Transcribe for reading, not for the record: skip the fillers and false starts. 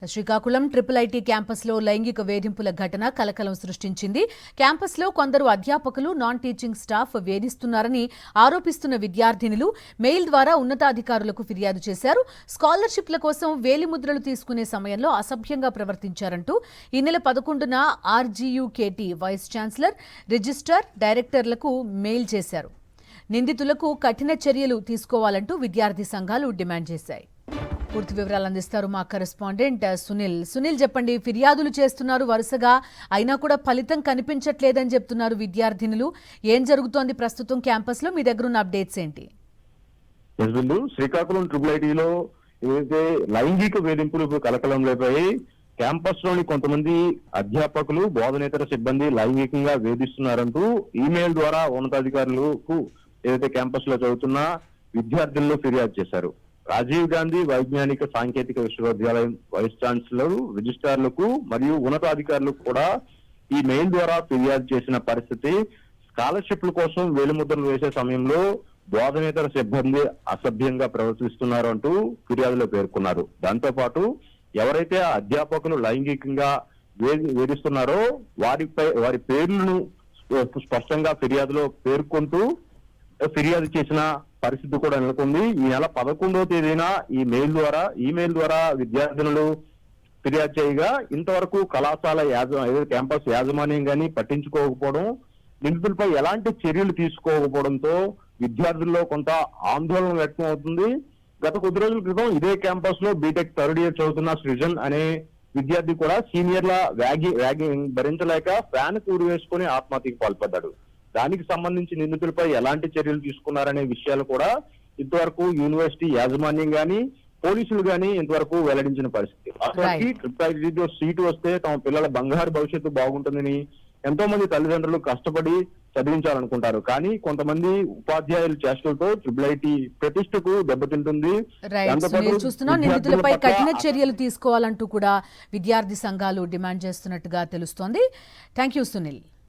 Srikakulam triple IT క్యాంపస్లో లైంగిక వేధింపుల ఘటన కలకలం సృష్టించింది. క్యాంపస్లో కొందరు అధ్యాపకులు నాన్ టీచింగ్ స్టాఫ్ వేధిస్తున్నారని ఆరోపిస్తున్న విద్యార్థినులు మెయిల్ ద్వారా ఉన్నతాధికారులకు ఫిర్యాదు చేశారు. స్కాలర్షిప్ల కోసం వేలిముద్రలు తీసుకునే సమయంలో అసభ్యంగా ప్రవర్తించారంటూ ఈ నెల 11న ఆర్జీయూకేటీ వైస్ ఛాన్సలర్, రిజిస్ట్రార్, డైరెక్టర్లకు మెయిల్ చేశారు. నిందితులకు కఠిన చర్యలు తీసుకోవాలంటూ విద్యార్థి సంఘాలు డిమాండ్ చేశాయి. పూర్తి వివరాలు అందిస్తారు మా కరెస్పాండెంట్ సునీల్. చెప్పండి, ఫిర్యాదులు చేస్తున్నారు వరుసగా, అయినా కూడా ఫలితం కనిపించట్లేదని చెప్తున్నారు విద్యార్థినులు. ఏం జరుగుతోంది ప్రస్తుతం క్యాంపస్ లో? మీ దగ్గర ఉన్న అప్డేట్స్ ఏంటి? శ్రీకాకుళం ట్రిపుల్ ఐటీలో ఏదైతే లైంగిక వేధింపులు కలకలం లేపాయి. క్యాంపస్ లోని కొంతమంది అధ్యాపకులు, బోధనేతర సిబ్బంది లైంగికంగా వేధిస్తున్నారంటూ ఈమెయిల్ ద్వారా ఉన్నతాధికారులకు ఏదైతే క్యాంపస్ లో చదువుతున్న విద్యార్థుల్లో ఫిర్యాదు చేశారు. రాజీవ్ గాంధీ వైజ్ఞానిక సాంకేతిక విశ్వవిద్యాలయం వైస్ ఛాన్సలర్, రిజిస్ట్రార్లకు మరియు ఉన్నతాధికారులకు కూడా ఈ మెయిల్ ద్వారా ఫిర్యాదు చేసిన పరిస్థితి. స్కాలర్షిప్ల కోసం వేలిముద్రలు వేసే సమయంలో బోధనేతర సిబ్బంది అసభ్యంగా ప్రవర్తిస్తున్నారు అంటూ ఫిర్యాదులో పేర్కొన్నారు. దాంతో పాటు ఎవరైతే అధ్యాపకులు లైంగికంగా వేధిస్తున్నారో వారి పేర్లను స్పష్టంగా ఫిర్యాదులో పేర్కొంటూ ఫిర్యాదు చేసిన పరిస్థితి కూడా నెలకొంది. ఈ నెల 11వ తేదీన ఈమెయిల్ ద్వారా విద్యార్థినులు ఫిర్యాదు చేయగా ఇంతవరకు కళాశాల క్యాంపస్ యాజమాన్యం గానీ పట్టించుకోకపోవడం, నిందితులపై ఎలాంటి చర్యలు తీసుకోకపోవడంతో విద్యార్థుల్లో కొంత ఆందోళన వ్యక్తం అవుతుంది. గత కొద్ది రోజుల క్రితం ఇదే క్యాంపస్ లో బీటెక్ థర్డ్ ఇయర్ చదువుతున్న సృజన్ అనే విద్యార్థి కూడా సీనియర్ల వ్యాగింగ్ భరించలేక ఫ్యాన్ ఊరు వేసుకుని ఆత్మహత్యకు పాల్పడ్డాడు. దానికి సంబంధించి నిందితులపై ఎలాంటి చర్యలు తీసుకున్నారనే విషయాలు కూడా ఇంతవరకు యూనివర్సిటీ యాజమాన్యం గానీ, పోలీసులు గానీ ఇంతవరకు వెల్లడించిన పరిస్థితి. అసలు ట్రిపుల్ ఐటీలో సీటు వస్తే తమ పిల్లల బంగారు భవిష్యత్తు బాగుంటుందని ఎంతో మంది తల్లిదండ్రులు కష్టపడి చదివించాలనుకుంటారు. కానీ కొంతమంది ఉపాధ్యాయుల చేష్టలతో ట్రిపుల్ ఐటీ ప్రతిష్టకు దెబ్బతింటుంది. చూస్తున్నాం, నిందితులపై కఠిన చర్యలు తీసుకోవాలంటూ కూడా విద్యార్థి సంఘాలు డిమాండ్ చేస్తున్నట్టుగా తెలుస్తోంది. Thank you Sunil.